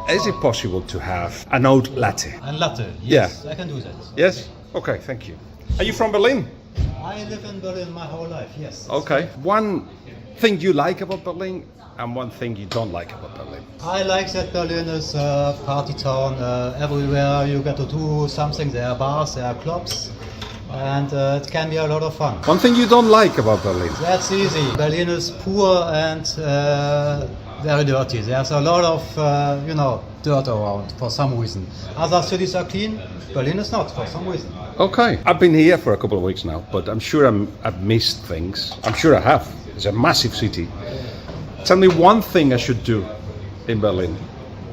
Is it possible to have an oat latte? And latte, yes, I can do that. Yes? Okay, thank you. Are you from Berlin? I live in Berlin my whole life, yes. Okay. One thing you like about Berlin and one thing you don't like about Berlin? I like that Berlin is a party town. Everywhere you get to do something. There are bars, there are clubs, and it can be a lot of fun. One thing you don't like about Berlin? That's easy. Berlin is poor and very dirty. There's a lot of, dirt around for some reason. Other cities are clean. Berlin is not for some reason. Okay. I've been here for a couple of weeks now, but I'm sure I've missed things. I'm sure I have. It's a massive city. Tell me one thing I should do in Berlin.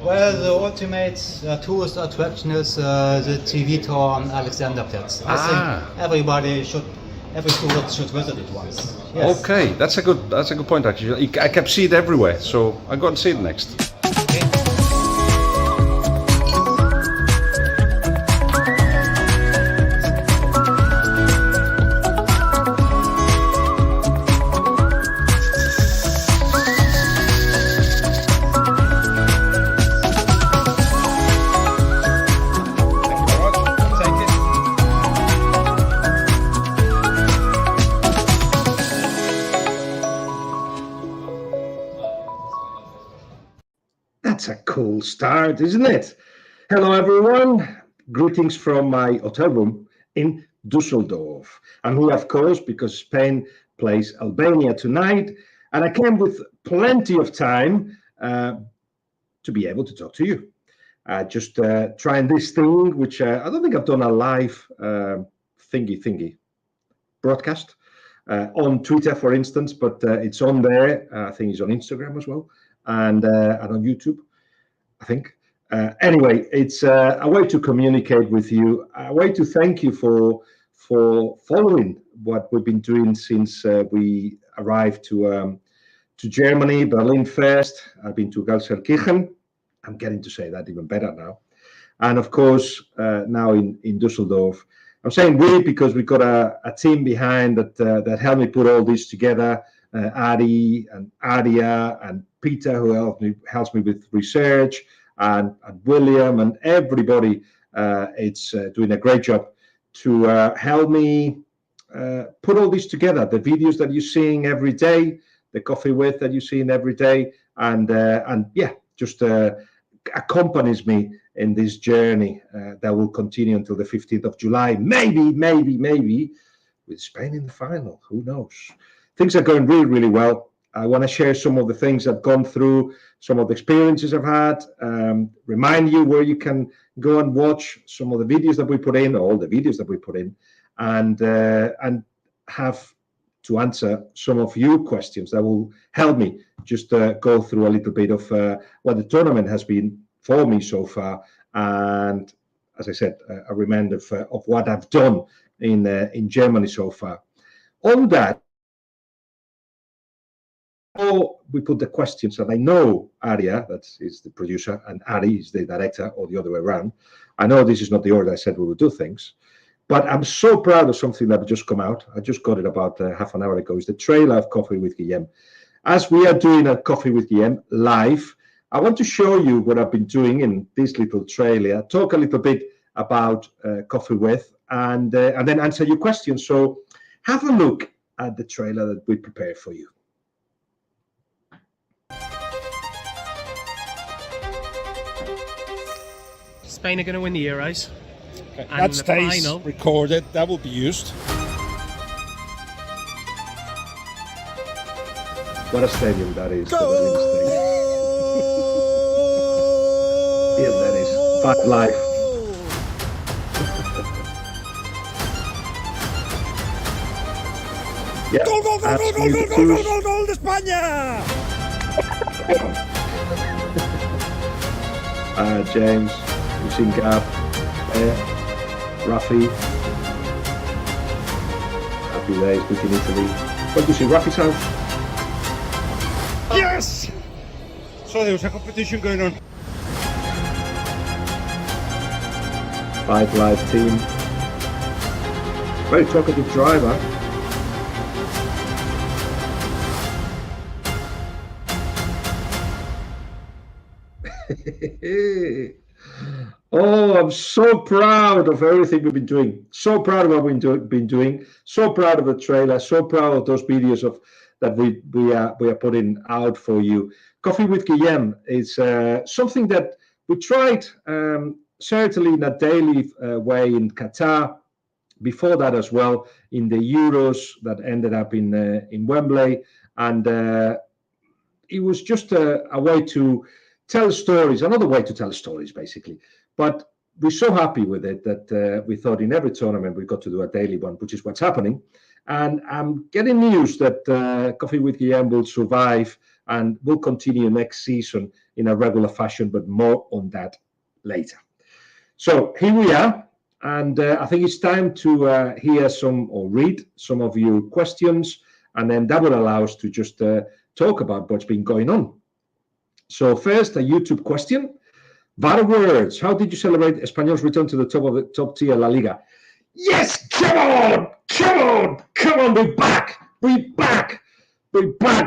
Well, the ultimate tourist attraction is the TV tour on Alexanderplatz. I think every tourist should visit it once. Yes. Okay, that's a good point actually. I kept seeing it everywhere, so I go and see it next. That's a cool start, isn't it? Hello, everyone. Greetings from my hotel room in Düsseldorf. I'm here, of course, because Spain plays Albania tonight, and I came with plenty of time to be able to talk to you. Just trying this thing, which I don't think I've done a live thingy broadcast on Twitter, for instance, but it's on there. I think it's on Instagram as well. And on YouTube, I think. Anyway, it's a way to communicate with you, a way to thank you for following what we've been doing since we arrived to Germany, Berlin first. I've been to Gelsenkirchen. I'm getting to say that even better now. And of course, now in Düsseldorf. I'm saying we because we've got a team behind that helped me put all this together. Adi and Adia and Peter, who helps me with research, and William and everybody. It's doing a great job to help me put all this together. The videos that you're seeing every day, the coffee with that you're seeing every day, and just accompanies me in this journey that will continue until the 15th of July. Maybe with Spain in the final. Who knows? Things are going really, really well. I want to share some of the things I've gone through, some of the experiences I've had, remind you where you can go and watch some of the videos that we put in, all the videos that we put in, and have to answer some of your questions that will help me just go through a little bit of what the tournament has been for me so far. And as I said, a reminder of what I've done in Germany so far. On that, we put the questions, and I know Aria, that is the producer, and Ari is the director, or the other way around. I know this is not the order I said we would do things, but I'm so proud of something that just come out. I just got it about half an hour ago. It's the trailer of Coffee with Guillem. As we are doing a Coffee with Guillem live, I want to show you what I've been doing in this little trailer, talk a little bit about Coffee with, and then answer your questions. So have a look at the trailer that we prepared for you. Spain are going to win the Euros. Okay. And That stays final, recorded. That will be used. What a stadium that is. Goal! Yeah, that is. Fight life. Yeah, Gol de España! James, we've seen Gab, Rafi. Happy days back in Italy. What do you see, Rafi's house? Yes! So there was a competition going on. Fight Live team. Very talkative driver. Oh, I'm so proud of everything we've been doing. So proud of what we've been doing. So proud of the trailer. So proud of those videos of that we are putting out for you. Coffee with Guillem is something that we tried certainly in a daily way in Qatar. Before that as well in the Euros that ended up in Wembley, and it was just a way to tell stories, another way to tell stories, basically. But we're so happy with it that we thought in every tournament we got to do a daily one, which is what's happening. And I'm getting news that Coffee with Guillem will survive and will continue next season in a regular fashion, but more on that later. So here we are. And I think it's time to hear some or read some of your questions. And then that will allow us to just talk about what's been going on. So first, a YouTube question. Var words. How did you celebrate Espanyol's return to the top tier La Liga? Yes, come on, we're back.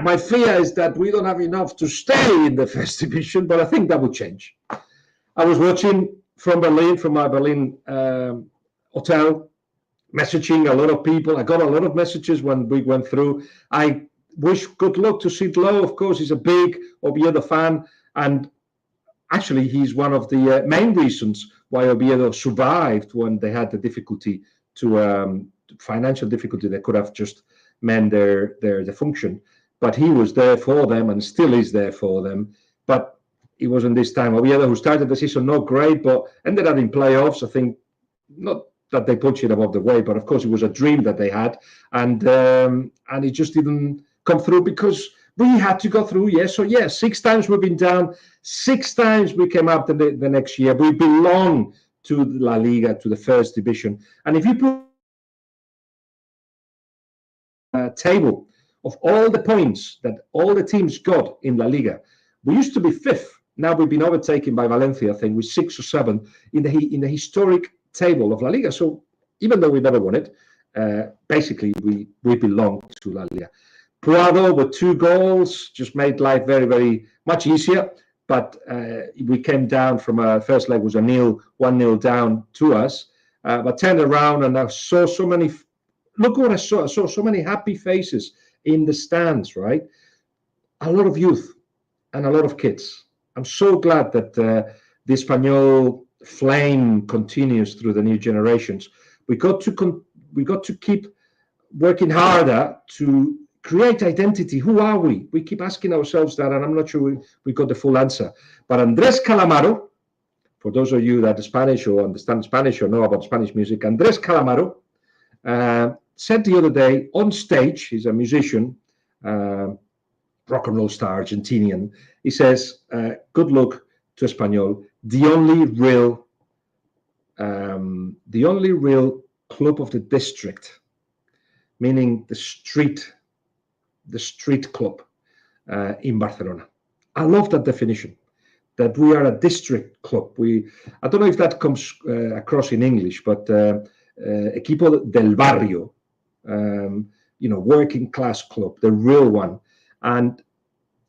My fear is that we don't have enough to stay in the first division, but I think that will change. I was watching from Berlin, from my Berlin hotel, messaging a lot of people. I got a lot of messages when we went through. I wish good luck to Sidlow. Of course, he's a big Oviedo fan, and actually, he's one of the main reasons why Oviedo survived when they had the difficulty financial difficulty. They could have just meant their function, but he was there for them and still is there for them. But it wasn't this time. Oviedo, who started the season not great, but ended up in playoffs. I think not that they punched it above the weight, but of course it was a dream that they had, and it just didn't come through because we had to go through. Yes, so yes, 6 times we've been down, 6 times we came up the next year. We belong to La Liga, to the first division. And if you put a table of all the points that all the teams got in La Liga, we used to be 5th. Now we've been overtaken by Valencia, I think, with 6 or 7 in the historic table of La Liga. So even though we never won it, basically we belong to La Liga. Prado with 2 goals just made life very, very much easier. But we came down from our first leg was 1-0 down to us. But turned around and I saw so many. Look what I saw. I saw so many happy faces in the stands. Right, a lot of youth and a lot of kids. I'm so glad that the Espanyol flame continues through the new generations. We got to keep working harder to create identity. Who are we? We keep asking ourselves that, and I'm not sure we got the full answer. But Andrés Calamaro, for those of you that are Spanish or understand Spanish or know about Spanish music, Andrés Calamaro said the other day on stage, he's a musician, rock and roll star, Argentinian. He says, good luck to Espanyol, the only real club of the district, meaning the street club in Barcelona. I love that definition, that we are a district club. I don't know if that comes across in English, but equipo del barrio, working class club, the real one. And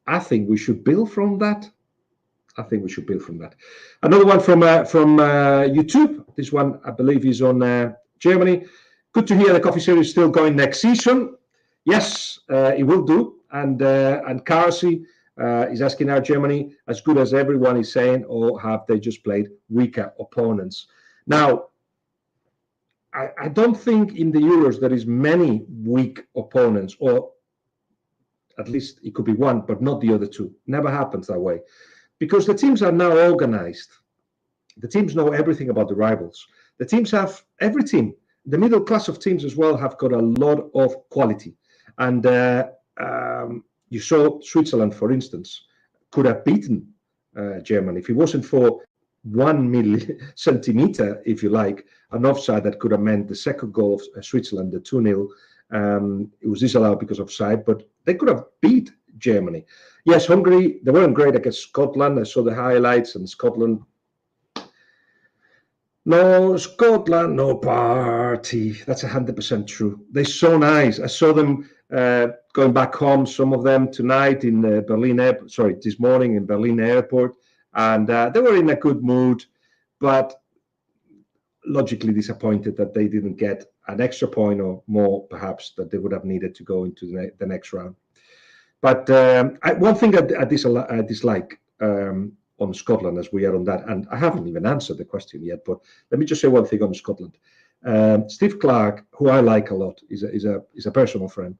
I think we should build from that. Another one from YouTube. This one, I believe, is on Germany. Good to hear the coffee series still going next season. Yes, it will do. And Karsi is asking, are Germany as good as everyone is saying, or have they just played weaker opponents? Now, I don't think in the Euros there is many weak opponents, or at least it could be one, but not the other two. Never happens that way. Because the teams are now organized. The teams know everything about the rivals. The teams have, every team, the middle class of teams as well, have got a lot of quality. And you saw Switzerland, for instance, could have beaten Germany. If it wasn't for 1 centimeter, if you like, an offside that could have meant the second goal of Switzerland, the 2-0. It was disallowed because of offside, but they could have beat Germany. Yes, Hungary, they weren't great against Scotland. I saw the highlights, and Scotland, no Scotland, no party. That's 100% true. They're so nice. I saw them going back home, some of them tonight in this morning in Berlin airport. and they were in a good mood, but logically disappointed that they didn't get an extra point or more, perhaps, that they would have needed to go into the next round. But one thing I dislike on Scotland, as we are on that, and I haven't even answered the question yet, but let me just say one thing on Scotland. Steve Clarke, who I like a lot, is a personal friend,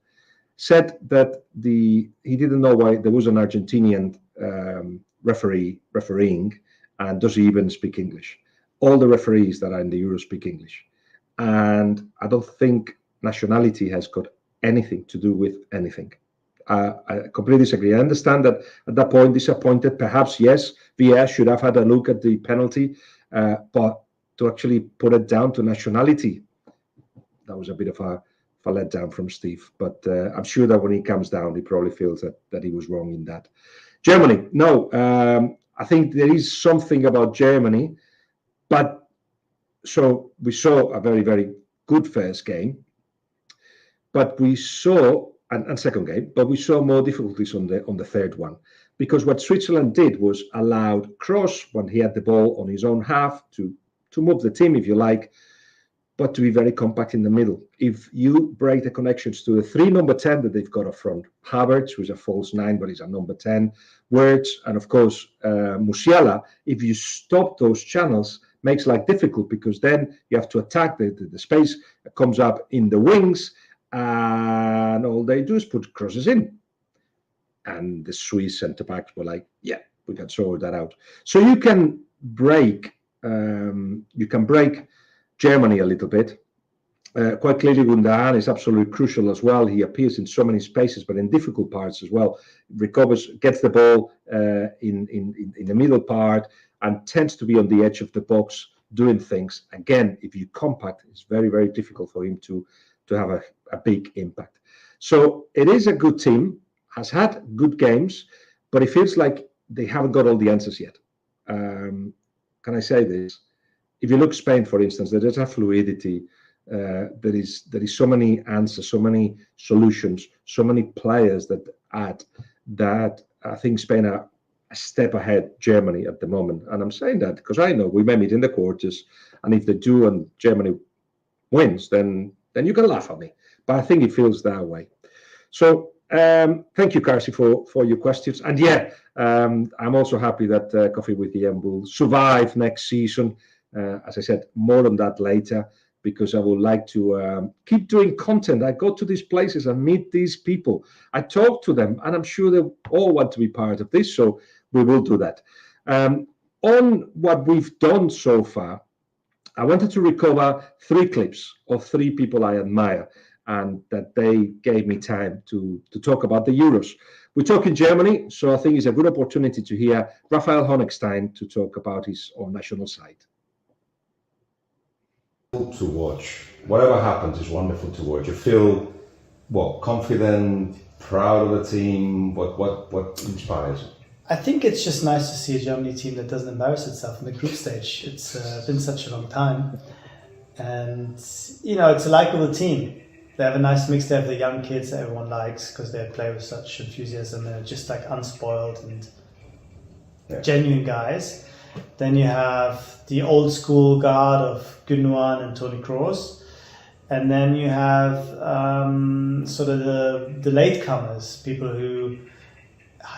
said that he didn't know why there was an Argentinian refereeing, and does he even speak English? All the referees that are in the Euro speak English, and I don't think nationality has got anything to do with anything. I completely disagree. I understand that at that point, disappointed. Perhaps, yes, VAR should have had a look at the penalty, but to actually put it down to nationality, that was a bit of a letdown from Steve. But I'm sure that when he comes down, he probably feels that he was wrong in that. Germany, no, I think there is something about Germany, but so we saw a very, very good first game, but we saw and second game, but we saw more difficulties on the third one, because what Switzerland did was allowed Kroos, when he had the ball on his own half, to move the team, if you like, but to be very compact in the middle. If you break the connections to the 3 number 10 that they've got up front, Havertz, who's a false 9, but he's a number 10, Wirtz, and of course Musiala, if you stop those channels, makes life difficult, because then you have to attack the space that comes up in the wings, and all they do is put crosses in. And the Swiss centre-backs were like, yeah, we can sort that out. So you can break Germany a little bit. Quite clearly, Gundogan is absolutely crucial as well. He appears in so many spaces, but in difficult parts as well. Recovers, gets the ball in the middle part, and tends to be on the edge of the box doing things. Again, if you compact, it's very, very difficult for him to have a big impact. So it is a good team, has had good games, but it feels like they haven't got all the answers yet. Can I say this? If you look Spain, for instance, there is a fluidity. There is so many answers, so many solutions, so many players that add, that I think Spain are a step ahead Germany at the moment. And I'm saying that because I know we may meet in the quarters, and if they do and Germany wins, then you can laugh at me. But I think it feels that way. So thank you, Karsi, for your questions. And yeah, I'm also happy that Coffee with Guillem will survive next season. As I said, more on that later, because I would like to keep doing content. I go to these places and meet these people. I talk to them, and I'm sure they all want to be part of this, so we will do that. On what we've done so far, I wanted to recover 3 clips of 3 people I admire, and that they gave me time to talk about the Euros. We talk in Germany, so I think it's a good opportunity to hear Raphael Honigstein to talk about his own national side. To watch. Whatever happens is wonderful to watch. You feel confident, proud of the team. What inspires you? I think it's just nice to see a Germany team that doesn't embarrass itself in the group stage. It's been such a long time, and it's a likable team. They have a nice mix. They have the young kids that everyone likes because they play with such enthusiasm. They're just like unspoiled and genuine guys. Then you have the old school guard of Gundogan and Toni Kroos. And then you have sort of the latecomers, people who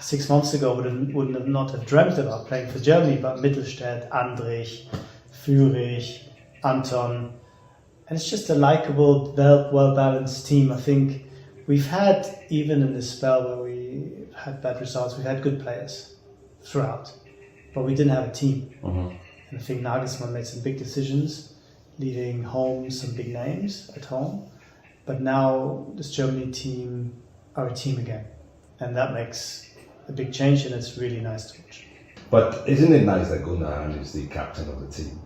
6 months ago wouldn't have not have dreamt about playing for Germany, but Mittelstädt, Andrich, Führig, Anton. And it's just a likable, well-balanced team. I think we've had, even in this spell where we had bad results, we've had good players throughout, but we didn't have a team. Mm-hmm. And I think Nagelsmann made some big decisions, leaving home some big names at home. But now this Germany team are a team again. And that makes a big change, and it's really nice to watch. But isn't it nice that Gundogan is the captain of the team?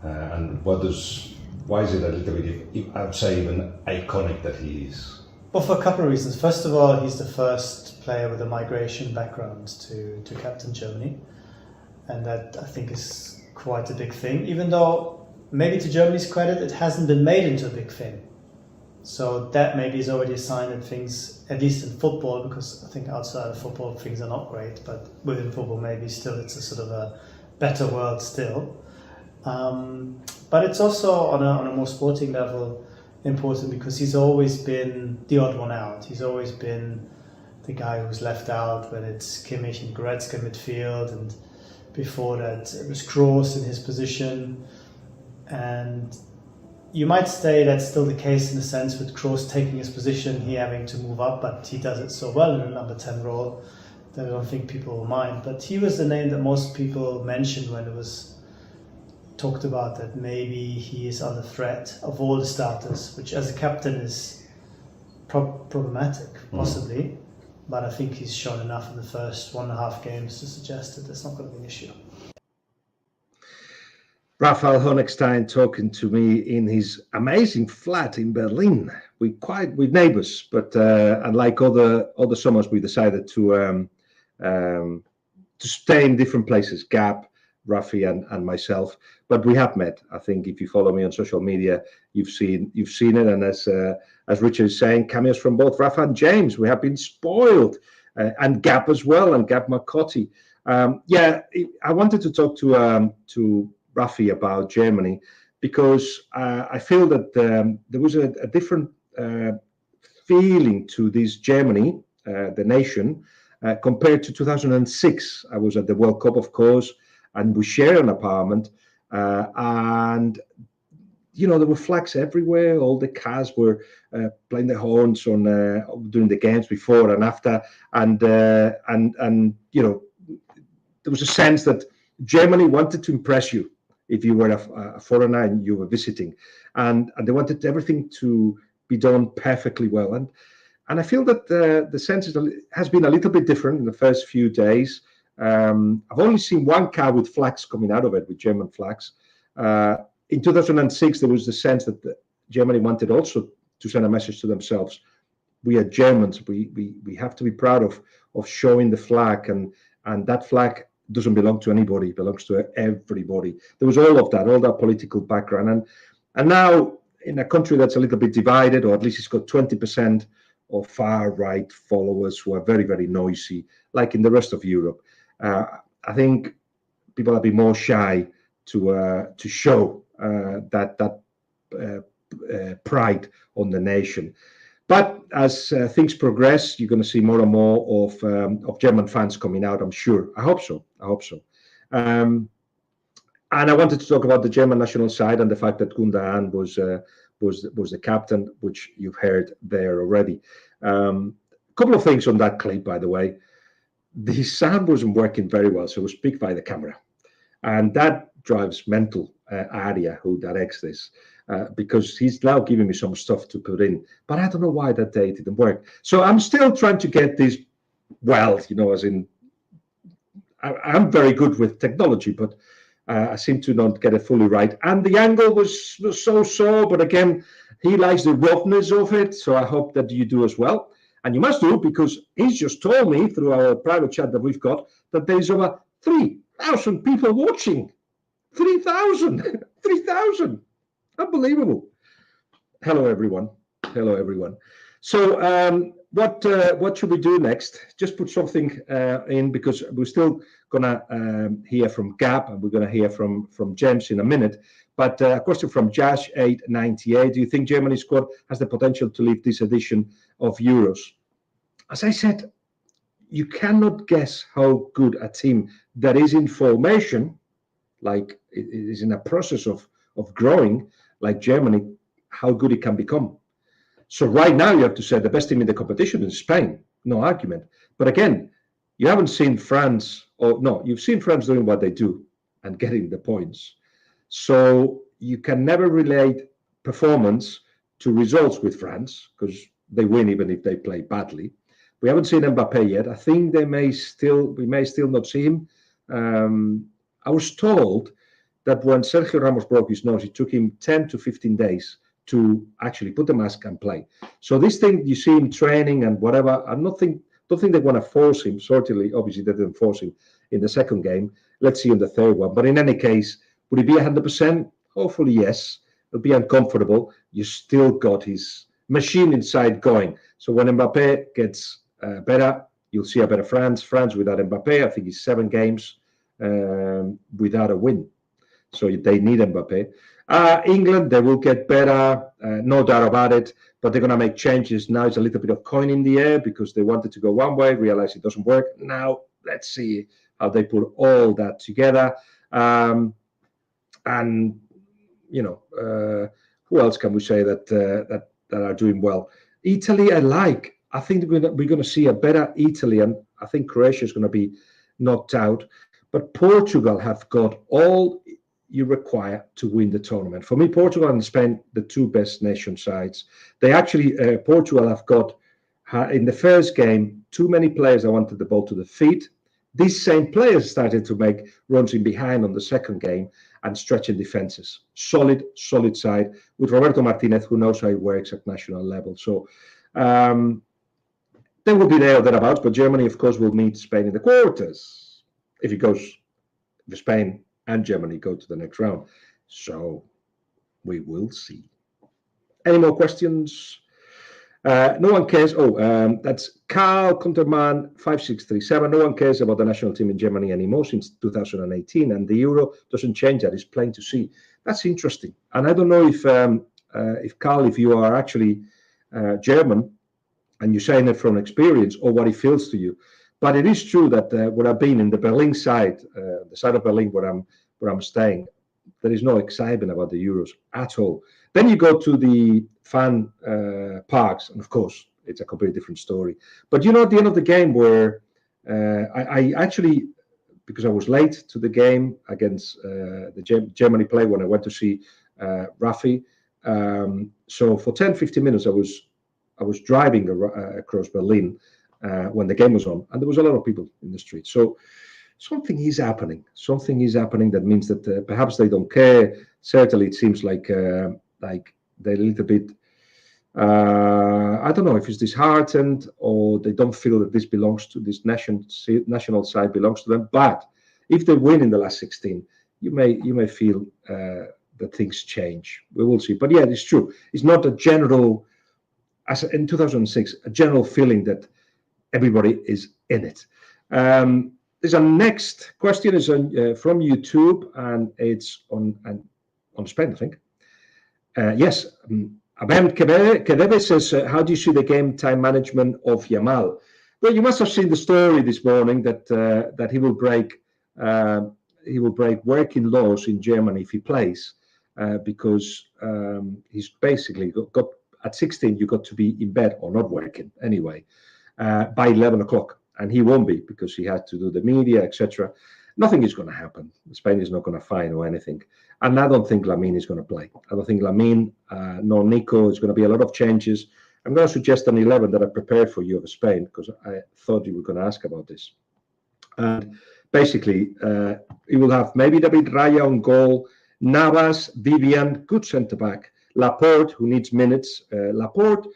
And why is it a little bit, I'd say, even iconic that he is? Well, for a couple of reasons. First of all, he's the first player with a migration background to captain Germany. And that, I think, is quite a big thing. Even though, maybe to Germany's credit, it hasn't been made into a big thing. So that maybe is already a sign that things, at least in football, because I think outside of football things are not great, but within football maybe still it's a sort of a better world still. But it's also on a more sporting level important because he's always been the odd one out. He's always been the guy who's left out when it's Kimmich and Goretzka midfield, and before that it was Kroos in his position. And you might say that's still the case in the sense with Kroos taking his position, he having to move up, but he does it so well in a number 10 role that I don't think people will mind. But he was the name that most people mentioned when it was talked about that maybe he is under threat of all the starters, which as a captain is problematic, possibly. But I think he's shown enough in the first 1.5 games to suggest that that's not going to be an issue. Raphael Honigstein talking to me in his amazing flat in Berlin. We're neighbours, but unlike other summers, we decided to stay in different places. Gab, Rafi, and myself. But we have met. I think if you follow me on social media, you've seen it. And as Richard is saying, cameos from both Rafa and James. We have been spoiled, and Gab as well, and Gab Marcotti. I wanted to talk to Rafi about Germany because I feel that there was a different feeling to this Germany, the nation, compared to 2006. I was at the World Cup, of course, and we shared an apartment, and there were flags everywhere. All the cars were playing the horns on during the games before and after, and there was a sense that Germany wanted to impress you if you were a foreigner and you were visiting, and they wanted everything to be done perfectly well. And I feel that the sense has been a little bit different in the first few days. I've only seen one car with flags coming out of it, with German flags. In 2006, there was the sense that Germany wanted also to send a message to themselves. We are Germans. We have to be proud of showing the flag, and that flag doesn't belong to anybody. It belongs to everybody. There was all that political background. And now in a country that's a little bit divided, or at least it's got 20% of far-right followers who are very, very noisy, like in the rest of Europe. I think people have been more shy to show that pride on the nation. But as things progress, you're going to see more and more of German fans coming out, I'm sure. I hope so. And I wanted to talk about the German national side and the fact that Gundogan was the captain, which you've heard there already. A couple of things on that clip, by the way. The sound wasn't working very well, so it was picked by the camera. And that drives mental Aria, who directs this, because he's now giving me some stuff to put in. But I don't know why that day it didn't work. So I'm still trying to get this well, as in, I'm very good with technology, but I seem to not get it fully right. And the angle was so, but again, he likes the roughness of it. So I hope that you do as well. And you must do, because he's just told me through our private chat that we've got that there's over 3,000 people watching. 3,000. Unbelievable. Hello, everyone. So what should we do next? Just put something in, because we're still going to hear from Gab, and we're going to hear from James in a minute. But a question from Jash898. Do you think Germany's squad has the potential to lead this edition of Euros? As I said, you cannot guess how good a team that is in formation, like it is in a process of growing, like Germany, how good it can become. So right now you have to say the best team in the competition is Spain, no argument. But again, you haven't seen France, you've seen France doing what they do and getting the points. So you can never relate performance to results with France, because they win even if they play badly. We haven't seen Mbappe yet. I think we may still not see him. I was told that when Sergio Ramos broke his nose, it took him 10 to 15 days to actually put the mask and play. So this thing you see him training and whatever, I don't think they want to force him. Certainly, obviously, they didn't force him in the second game. Let's see in the third one. But in any case, would he be 100%? Hopefully, yes. It'll be uncomfortable. You still got his machine inside going. So when Mbappe gets better, you'll see a better France. France without Mbappe, I think it's 7 games without a win. So they need Mbappe. England, they will get better, no doubt about it, but they're going to make changes. Now it's a little bit of coin in the air because they wanted to go one way, realize it doesn't work. Now let's see how they put all that together. And, you know, who else can we say that are doing well? Italy, I think we're going to see a better Italy, and I think Croatia is going to be knocked out. But Portugal have got all you require to win the tournament. For me, Portugal and Spain, the 2 best nation sides. They actually, Portugal have got, in the first game, too many players that wanted the ball to the feet. These same players started to make runs in behind on the second game and stretching defenses. Solid side with Roberto Martinez, who knows how it works at national level. So they will be there or thereabouts, but Germany, of course, will meet Spain in the quarters. If Spain and Germany go to the next round. So we will see. Any more questions? No one cares. That's Carl Kunterman 5637. No one cares about the national team in Germany anymore since 2018, and the Euro doesn't change that. It's plain to see. That's interesting. And I don't know if Carl, if you are actually German and you're saying it from experience or what it feels to you. But it is true that when I've been in the Berlin side, the side of Berlin where I'm staying, there is no excitement about the Euros at all. Then you go to the fan parks, and of course, it's a completely different story. But you know, at the end of the game, where I actually, because I was late to the game against the Germany play when I went to see Rafi, so for 10-15 minutes I was driving across Berlin when the game was on, and there was a lot of people in the street. So something is happening. Something is happening that means that perhaps they don't care. Certainly, it seems like they're a little bit. I don't know if it's disheartened or they don't feel that this belongs to this national side belongs to them. But if they win in the last 16, you may feel that things change. We will see. But yeah, it's true. It's not a general, as in 2006, a general feeling that everybody is in it. There's a next question is from YouTube, and it's on Spain, I think. Yes, Abem Kedebe says, how do you see the game time management of Yamal? Well, you must have seen the story this morning that he will break working laws in Germany if he plays, because he's basically got at 16 you got to be in bed or not working anyway by 11 o'clock. And he won't be because he had to do the media, etc. Nothing is going to happen. Spain is not going to fine or anything. And I don't think Lamine is going to play. I don't think Lamine nor Nico is going to be a lot of changes. I'm going to suggest an 11 that I prepared for you of Spain because I thought you were going to ask about this. And basically, he will have maybe David Raya on goal, Navas, Vivian, good centre-back, Laporte, who needs minutes. Laporte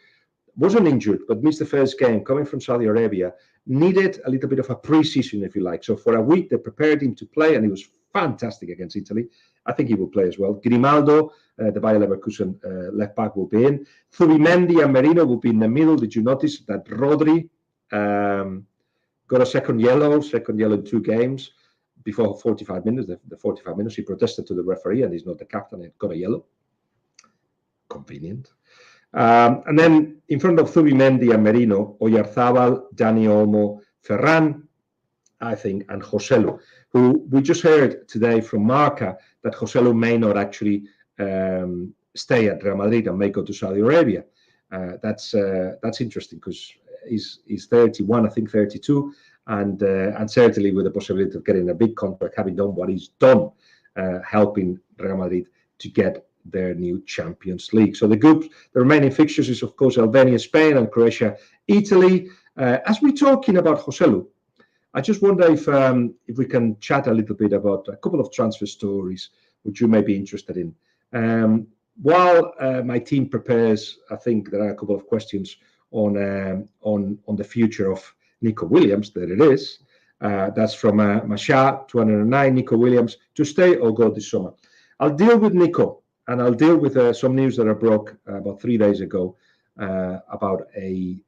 wasn't injured, but missed the first game, coming from Saudi Arabia. Needed a little bit of a pre-season, if you like. So for a week, they prepared him to play, and he was fantastic against Italy. I think he will play as well. Grimaldo, the Bayer Leverkusen left back, will be in. Zubimendi and Merino will be in the middle. Did you notice that Rodri got a second yellow in 2 games before 45 minutes? The 45 minutes, he protested to the referee, and he's not the captain. He got a yellow. Convenient. And then in front of Zubimendi and Merino, Oyarzabal, Dani Olmo, Ferran, I think, and Joselu, who we just heard today from Marca that Joselu may not actually stay at Real Madrid and may go to Saudi Arabia. That's interesting because he's 31, I think 32, and certainly with the possibility of getting a big contract, having done what he's done, helping Real Madrid to get their new Champions League. So the remaining fixtures is, of course, Albania, Spain, and Croatia, Italy. As we're talking about Joselu, I just wonder if we can chat a little bit about a couple of transfer stories which you may be interested in. While my team prepares, I think there are a couple of questions on the future of Nico Williams. There it is. That's from Masha 209. Nico Williams to stay or go this summer. I'll deal with Nico. And I'll deal with some news that I broke about 3 days ago about a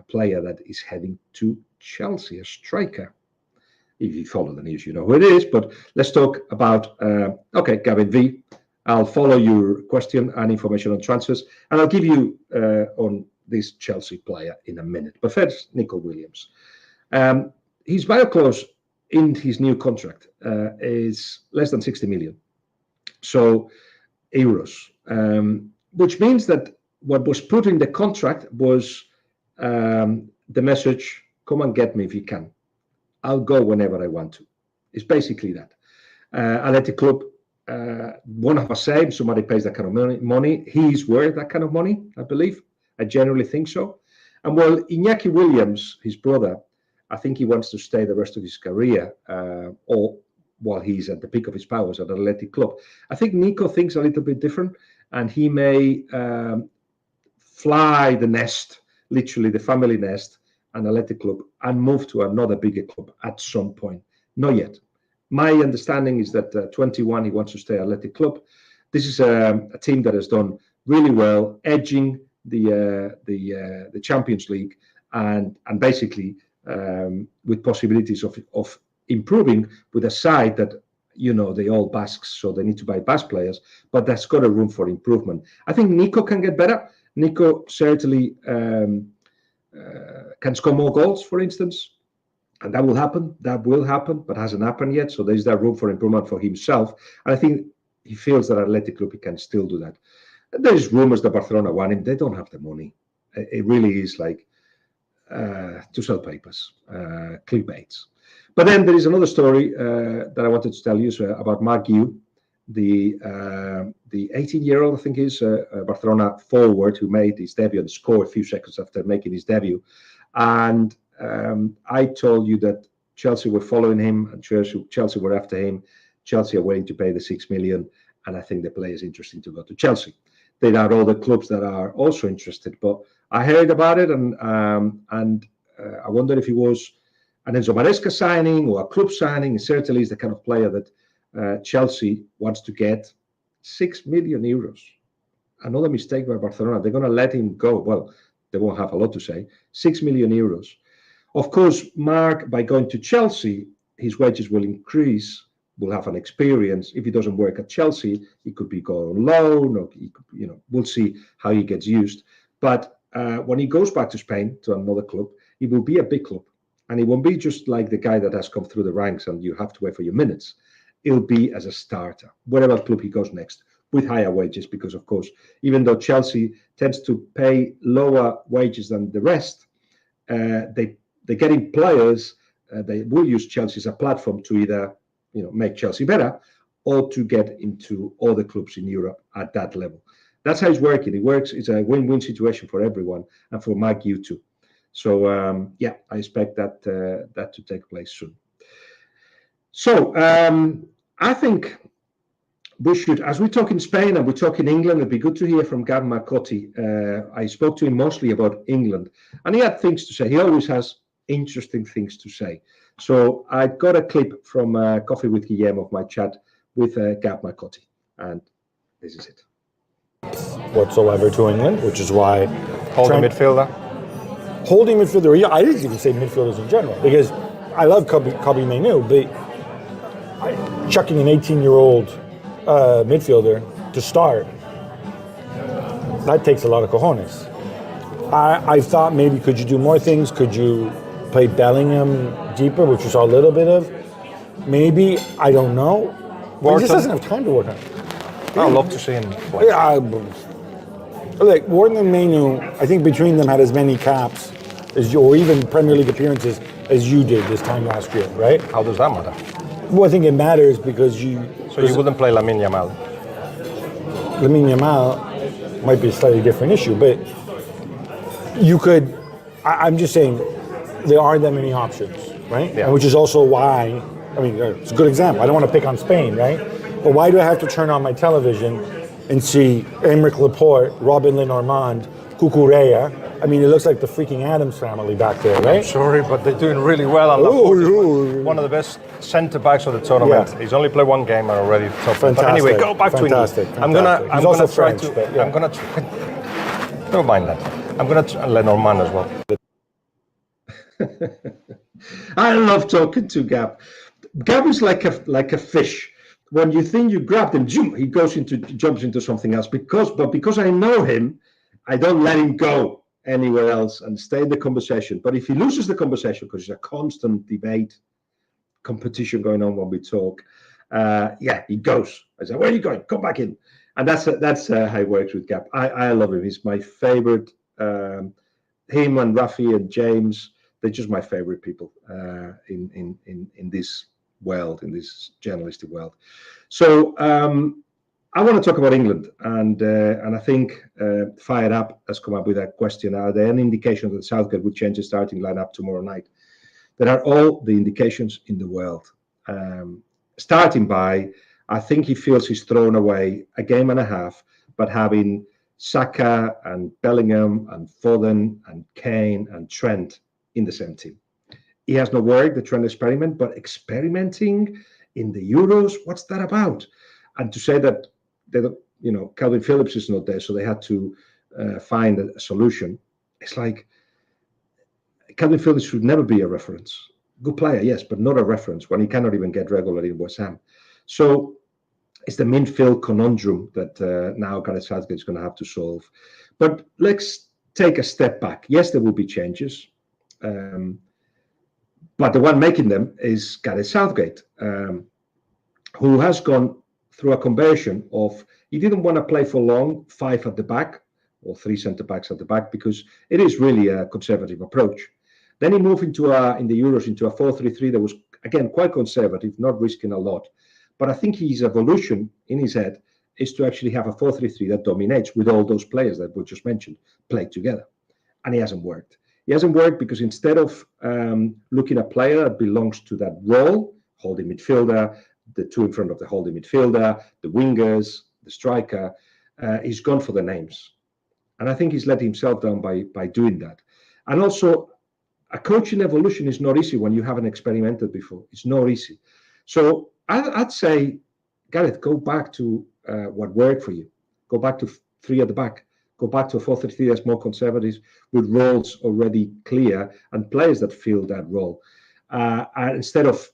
player that is heading to Chelsea, a striker. If you follow the news, you know who it is. But let's talk about, Gavin V. I'll follow your question and information on transfers, and I'll give you on this Chelsea player in a minute. But first, Nico Williams. His buyout clause in his new contract is less than 60 million. So euros, which means that what was put in the contract was the message, come and get me if you can. I'll go whenever I want to. It's basically that. Athletic Club won't have a say if somebody pays that kind of money. He's worth that kind of money, I believe. I generally think so. And well, Iñaki Williams, his brother, I think he wants to stay the rest of his career, or while he's at the peak of his powers at Athletic Club. I think Nico thinks a little bit different, and he may fly the nest, literally the family nest, and Athletic Club, and move to another bigger club at some point. Not yet. My understanding is that 21, he wants to stay at Athletic Club. This is a team that has done really well, edging the Champions League, and basically with possibilities of improving with a side that, you know, they all Basques, so they need to buy Basque players, but that's got a room for improvement. I think Nico can get better. Nico certainly can score more goals, for instance, and that will happen. That will happen, but hasn't happened yet. So there's that room for improvement for himself. And I think he feels that Athletic Club, he can still do that. And there's rumors that Barcelona want him. They don't have the money. It really is like to sell papers, clickbaits. But then there is another story that I wanted to tell you about Marc Guillem, the 18-year-old, I think is Barcelona forward who made his debut and scored a few seconds after making his debut. And I told you that Chelsea were following him and Chelsea were after him. Chelsea are willing to pay the 6 million, and I think the player is interesting to go to Chelsea. There are other clubs that are also interested, but I heard about it, and I wonder if it was an Enzo Maresca signing or a club signing. It certainly is the kind of player that Chelsea wants to get. 6 million euros. Another mistake by Barcelona. They're going to let him go. Well, they won't have a lot to say. 6 million euros. Of course, Marc, by going to Chelsea, his wages will increase, will have an experience. If he doesn't work at Chelsea, he could be going on loan, or he could, we'll see how he gets used. But when he goes back to Spain, to another club, it will be a big club. And it won't be just like the guy that has come through the ranks and you have to wait for your minutes. It'll be as a starter, whatever club he goes next, with higher wages, because, of course, even though Chelsea tends to pay lower wages than the rest, they're getting players. They will use Chelsea as a platform to either make Chelsea better or to get into other clubs in Europe at that level. That's how it's working. It works. It's a win-win situation for everyone and for Marc Guillem too. So, I expect that to take place soon. So, I think we should, as we talk in Spain and we talk in England, it'd be good to hear from Gab Marcotti. I spoke to him mostly about England, and he had things to say. He always has interesting things to say. So I got a clip from Coffee with Guillem of my chat with Gab Marcotti, and this is it. Whatsoever to England, which is why holding midfielder. Yeah, I didn't even say midfielders in general, because I love Kobbie Mainoo, but chucking an 18-year-old midfielder to start, that takes a lot of cojones. I thought maybe could you do more things? Could you play Bellingham deeper, which we saw a little bit of? Maybe, I don't know. He just doesn't have time to work on it. I'd love to see him play. Yeah, like Wharton and Mainoo, I think between them had as many caps as you, or even Premier League appearances as you did this time last year, right? How does that matter? Well, I think it matters because you... So you wouldn't play Lamine Yamal? Lamine Yamal might be a slightly different issue, but you could... I'm just saying there aren't that many options, right? Yeah. And which is also why... I mean, it's a good example. I don't want to pick on Spain, right? But why do I have to turn on my television and see Aymeric Laporte, Robin Lenormand, Cucurella? I mean, it looks like the freaking Addams family back there, right? I'm sorry, but they're doing really well. And Laporte is one of the best centre-backs of the tournament. Yeah. He's only played one game and already top. But anyway, go back to England. I'm gonna try. Never mind that. I'm going to Lenormand as well. I love talking to Gab. Gab is like a fish. When you think you grabbed him, he jumps into something else. Because I know him, I don't let him go anywhere else and stay in the conversation. But if he loses the conversation, because it's a constant debate, competition going on when we talk, he goes. I say, where are you going? Come back in. And that's how it works with Gab. I love him. He's my favorite. Him and Rafi and James, they're just my favorite people in this world, in this journalistic world. So I want to talk about England, and I think Fired Up has come up with a question. Are there any indications that Southgate would change the starting lineup tomorrow night? There are all the indications in the world. Starting by, I think he feels he's thrown away a game and a half, but having Saka and Bellingham and Foden and Kane and Trent in the same team. He has not worked the Trent experiment, but experimenting in the Euros, what's that about? And to say that Calvin Phillips is not there, so they had to find a solution. It's like Calvin Phillips should never be a reference. Good player, yes, but not a reference when he cannot even get regularly in West Ham. So it's the midfield conundrum that now Gareth Southgate is going to have to solve. But let's take a step back. Yes, there will be changes. But the one making them is Gareth Southgate, who has gone through a conversion of, he didn't want to play for long, 5 at the back or 3 centre-backs at the back, because it is really a conservative approach. Then he moved in the Euros into a 4-3-3 that was, again, quite conservative, not risking a lot. But I think his evolution in his head is to actually have a 4-3-3 that dominates with all those players that we just mentioned played together. And he hasn't worked. He hasn't worked because instead of looking at a player that belongs to that role, holding midfielder, the 2 in front of the holding midfielder, the wingers, the striker, he's gone for the names. And I think he's let himself down by doing that. And also, a coaching evolution is not easy when you haven't experimented before. It's not easy. So I'd say, Gareth, go back to what worked for you. Go back to 3 at the back. Go back to a 4-3-3 that's more conservative, with roles already clear and players that fill that role. And instead of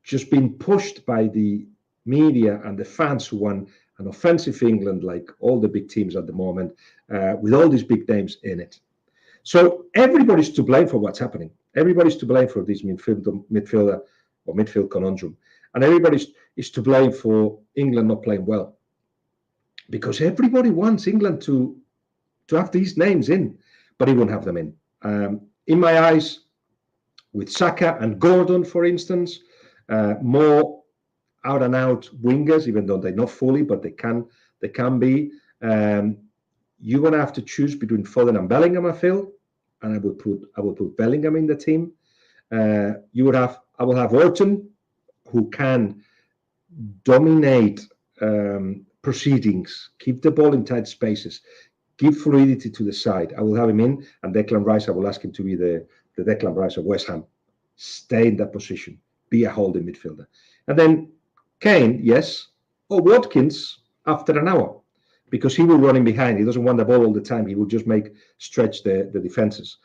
just being pushed by the media and the fans who want an offensive England, like all the big teams at the moment, with all these big names in it. So everybody's to blame for what's happening. Everybody's to blame for this midfield conundrum. And everybody is to blame for England not playing well. Because everybody wants England to have these names in, but he won't have them in. In my eyes, with Saka and Gordon, for instance, more out-and-out wingers, even though they're not fully, but they can be. You're going to have to choose between Foden and Bellingham, I feel, and I will put Bellingham in the team. I will have Orton, who can dominate proceedings, keep the ball in tight spaces, give fluidity to the side. I will have him in, and Declan Rice, I will ask him to be the Declan Rice of West Ham. Stay in that position, be a holding midfielder. And then Kane, yes, or Watkins after an hour, because he will run in behind. He doesn't want the ball all the time. He will just stretch the defenses.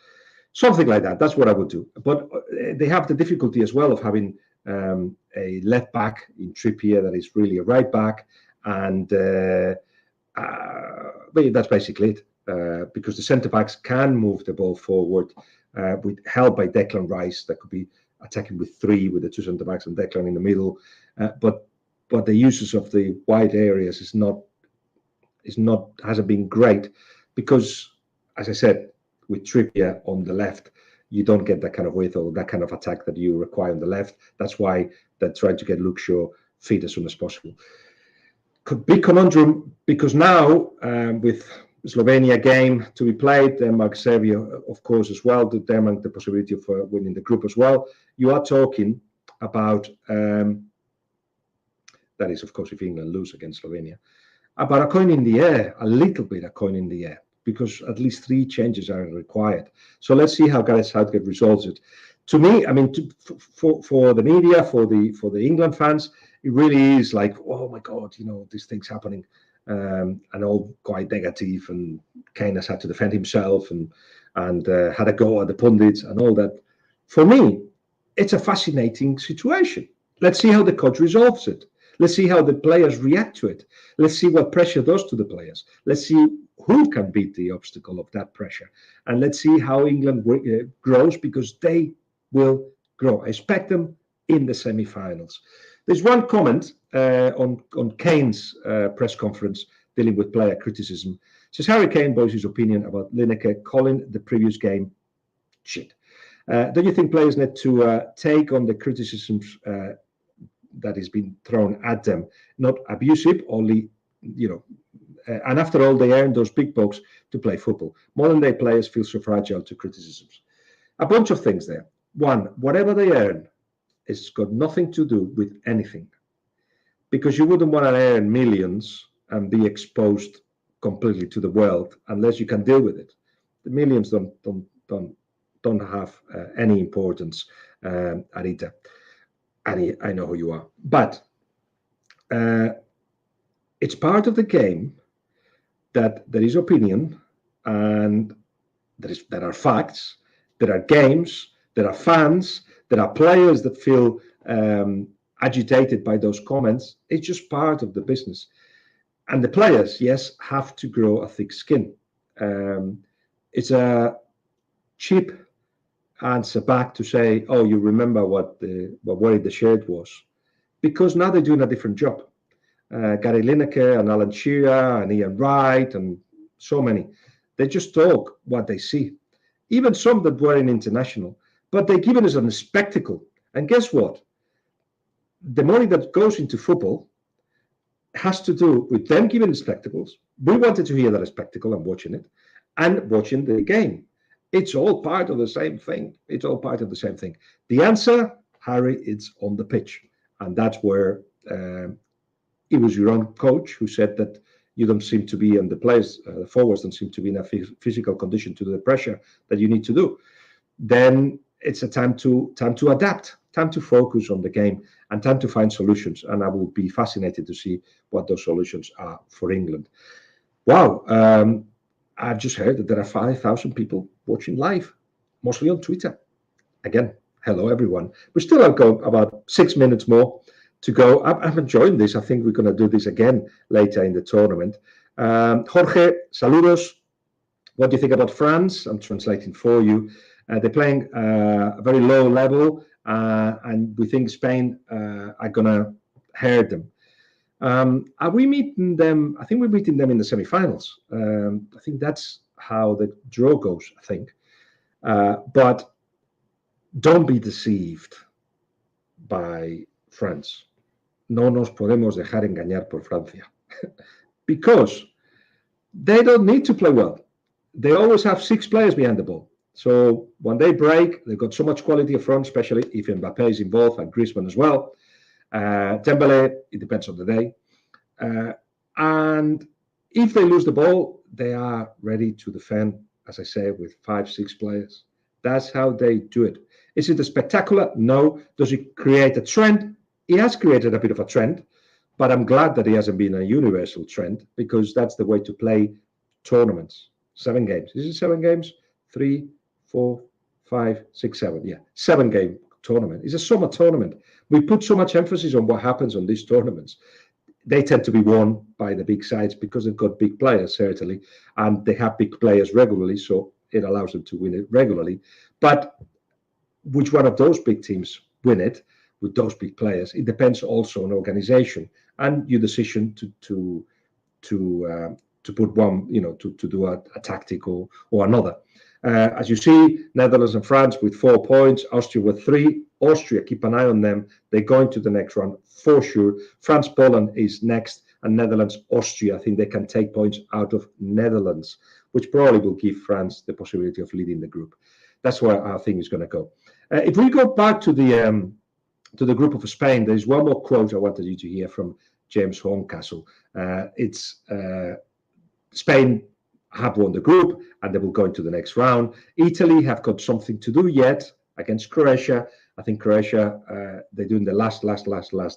Something like that. That's what I would do. But they have the difficulty as well of having a left back in Trippier that is really a right back. And that's basically it. Because the centre-backs can move the ball forward with help by Declan Rice. That could be attacking with 3 with the 2 centre-backs and Declan in the middle. But the uses of the wide areas hasn't been great, because, as I said, with Trippier on the left, you don't get that kind of width or that kind of attack that you require on the left. That's why they're trying to get Luke Shaw fit as soon as possible. Big conundrum, because now with Slovenia game to be played, Denmark, Serbia, of course, as well, to Denmark the possibility of winning the group as well. You are talking about, that is, of course, if England lose against Slovenia, about a coin in the air, a little bit a coin in the air, because at least 3 changes are required. So let's see how Gareth Southgate resolves it. To me, I mean, for the media, for the England fans, it really is like, oh my God, these things happening. and all quite negative. And Kane has had to defend himself and had a go at the pundits and all that. For me, it's a fascinating situation. Let's see how the coach resolves it. Let's see how the players react to it. Let's see what pressure does to the players. Let's see who can beat the obstacle of that pressure. And let's see how England grows, because they will grow. I expect them in the semi-finals. There's one comment on Kane's press conference dealing with player criticism. It says, Harry Kane voiced his opinion about Lineker calling the previous game shit. Don't you think players need to take on the criticisms that is being thrown at them, not abusive, only, and after all, they earn those big bucks to play football. Modern day players feel so fragile to criticisms. A bunch of things there. One, whatever they earn, it's got nothing to do with anything, because you wouldn't want to earn millions and be exposed completely to the world unless you can deal with it. The millions don't have any importance, Arita. I know who you are, but it's part of the game that there is opinion, and there are facts, there are games, there are fans, there are players that feel agitated by those comments. It's just part of the business. And the players, yes, have to grow a thick skin. It's a cheap answer back to say, oh, you remember what worried the shirt was, because now they're doing a different job. Gary Lineker and Alan Shearer and Ian Wright and so many, they just talk what they see. Even some that were in international, but they're giving us a spectacle. And guess what? The money that goes into football has to do with them giving spectacles. We wanted to hear that spectacle and watching it, and watching the game. It's all part of the same thing. It's all part of the same thing. The answer, Harry, it's on the pitch. And that's where it was your own coach who said that you don't seem to be, and the players, the forwards don't seem to be in a physical condition to do the pressure that you need to do. Then it's a time to adapt, time to focus on the game, and time to find solutions. And I will be fascinated to see what those solutions are for England. Wow. I've just heard that there are 5,000 people watching live, mostly on Twitter. Again, hello, everyone. We still have got about 6 minutes more to go. I'm enjoying this. I think we're going to do this again later in the tournament. Jorge, saludos. What do you think about France? I'm translating for you. They're playing a very low level, and we think Spain are going to hurt them. Are we meeting them? I think we're meeting them in the semi-finals. I think that's how the draw goes, I think. But don't be deceived by France. No nos podemos dejar engañar por Francia. Because they don't need to play well. They always have 6 players behind the ball. So when they break, they've got so much quality up front, especially if Mbappe is involved and Griezmann as well. Dembele, it depends on the day. And if they lose the ball, they are ready to defend, as I say, with 5-6 players. That's how they do it. Is it a spectacular? No. Does it create a trend? It has created a bit of a trend, but I'm glad that it hasn't been a universal trend, because that's the way to play tournaments. 7 games. Is it 7 games? 3, 4, 5, 6, 7. Yeah, 7-game tournament. It's a summer tournament. We put so much emphasis on what happens on these tournaments. They tend to be won by the big sides because they've got big players, certainly, and they have big players regularly, so it allows them to win it regularly. But which one of those big teams win it with those big players? It depends also on organization and your decision to put one, to do a tactic or another. As you see, Netherlands and France with 4 points, Austria with 3. Austria, keep an eye on them. They're going to the next round for sure. France, Poland is next, and Netherlands, Austria. I think they can take points out of Netherlands, which probably will give France the possibility of leading the group. That's where our thing is going to go. If we go back to the group of Spain, there's one more quote I wanted you to hear from James Horncastle. It's Spain have won the group and they will go into the next round. Italy have got something to do yet against Croatia. I think Croatia, they're doing the last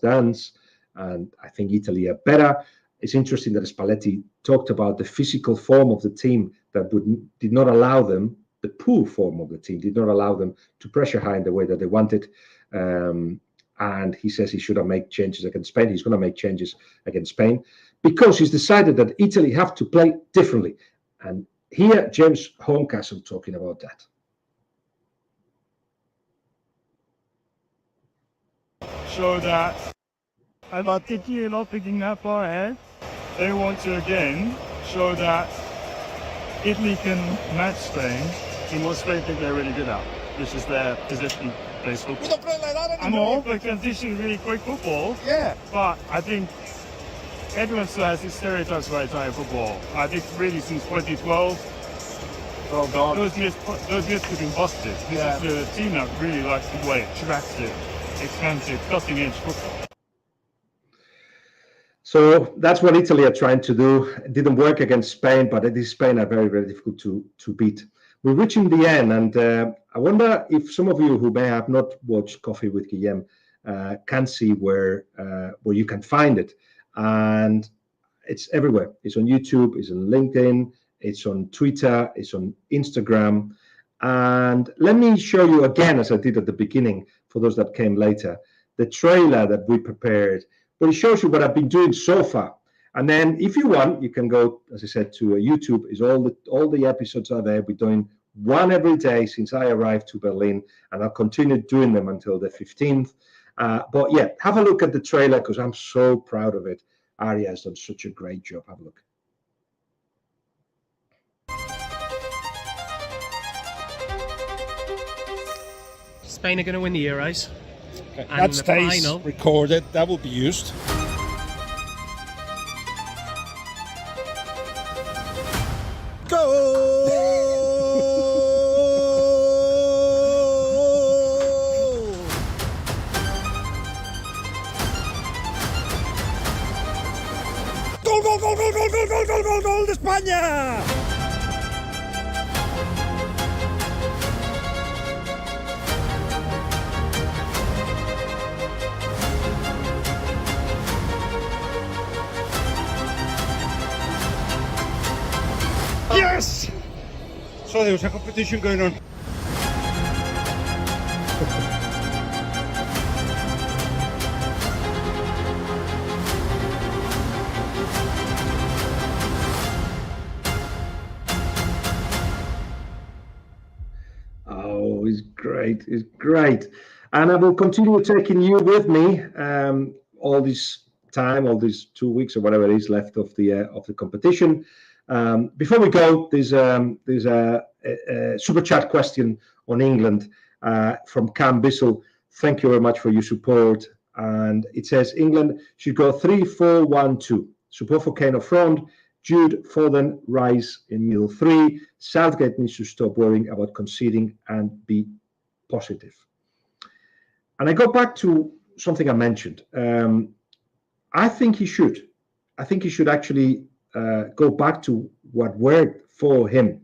dance, and I think Italy are better. it's interesting that Spalletti talked about the physical form of the team that did not allow them, the poor form of the team did not allow them to pressure high in the way that they wanted. And he says he should have made changes against Spain. He's going to make changes against Spain because he's decided that Italy have to play differently. And here, James Horncastle talking about that. Show that about Italy not picking that far ahead. They want to again show that Italy can match Spain in what Spain think they're really good at, which is their position-based football. We don't play like that anymore. But transition really quick football. Yeah. But I think everyone still has these stereotypes about Italian football. I think really since 2012, oh God, those myths have been busted. This is the team that really likes to play attractive, expensive, cutting-edge football. So that's what Italy are trying to do. It didn't work against Spain, but these Spain are very, very difficult to beat. We're reaching the end, and I wonder if some of you who may have not watched Coffee with Guillem can see where you can find it. And it's everywhere. It's on YouTube, it's on LinkedIn, it's on Twitter, it's on Instagram. And let me show you again, as I did at the beginning, for those that came later, the trailer that we prepared. But it shows you what I've been doing so far. And then if you want, you can go, as I said, to YouTube. Is all the episodes are there. We're doing one every day since I arrived to Berlin, and I'll continue doing them until the 15th. But yeah, have a look at the trailer because I'm so proud of it. Aria has done such a great job. Have a look. Spain are going to win the Euros. Okay. And That the stays final, recorded. That will be used. ¡Gol de España! Yes! So there was a competition going on. Oh, it's great. It's great. And I will continue taking you with me all this time, all these 2 weeks or whatever it is left of the competition. Before we go, there's a super chat question on England from Cam Bissell. Thank you very much for your support. And it says England should go 3-4-1-2. Support for Kane up front, Jude, Foden, Rice in middle three. Southgate needs to stop worrying about conceding and be positive. And I go back to something I mentioned. I think he should. I think he should actually go back to what worked for him.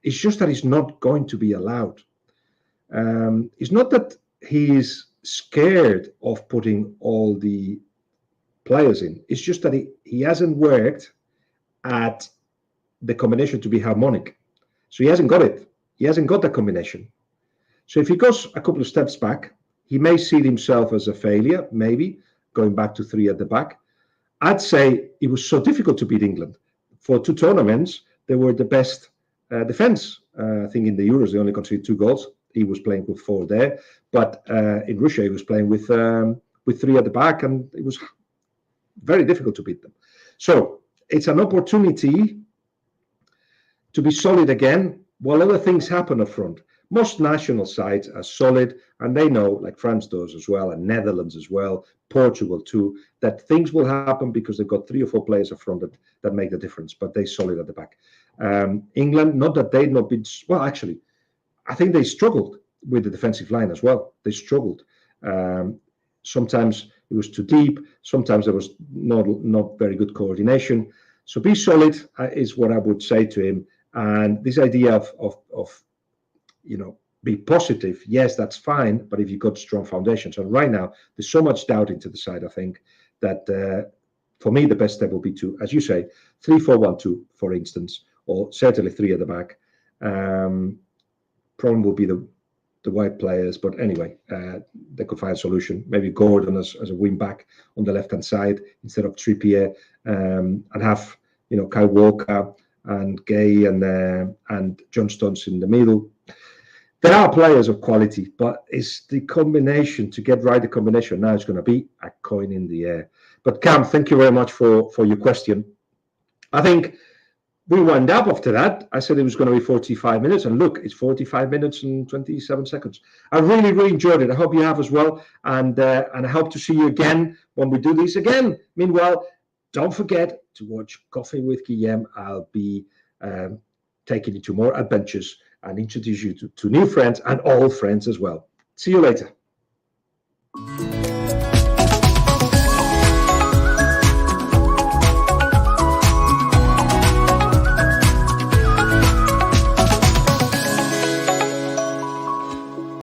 It's just that he's not going to be allowed. It's not that he's scared of putting all the players in. It's just that he hasn't worked at the combination to be harmonic. So he hasn't got it. He hasn't got that combination. So if he goes a couple of steps back, he may see himself as a failure, maybe, going back to three at the back. I'd say it was so difficult to beat England. For two tournaments, they were the best defense. I think in the Euros, they only conceded 2 goals. He was playing with 4 there. But in Russia, he was playing with 3 at the back, and it was very difficult to beat them. So it's an opportunity to be solid again while other things happen up front. Most national sides are solid, and they know, like France does as well, and Netherlands as well, Portugal too, that things will happen because they've got 3 or 4 players up front that make the difference, but they're solid at the back. England, not that they've not been, well, actually, I think they struggled with the defensive line as well. They struggled. Sometimes it was too deep. Sometimes there was not very good coordination. So be solid is what I would say to him. And this idea of be positive, yes, that's fine. But if you've got strong foundations, and right now there's so much doubt into the side, I think that For me, the best step will be to, as you say, 3-4-1-2, for instance, or certainly 3 at the back. Problem will be the wide players, but anyway, they could find a solution. Maybe Gordon as a wing back on the left hand side instead of Trippier, and have Kyle Walker and Gay and John Stones in the middle. There are players of quality, but it's the combination to get right. The combination now is going to be a coin in the air. But Cam, thank you very much for your question. I think we wound up after that. I said it was going to be 45 minutes, and look, it's 45 minutes and 27 seconds. I really, really enjoyed it. I hope you have as well, and I hope to see you again when we do this again. Meanwhile, don't forget to watch Coffee with Guillem. I'll be taking you to more adventures and introduce you to new friends and old friends as well. See you later.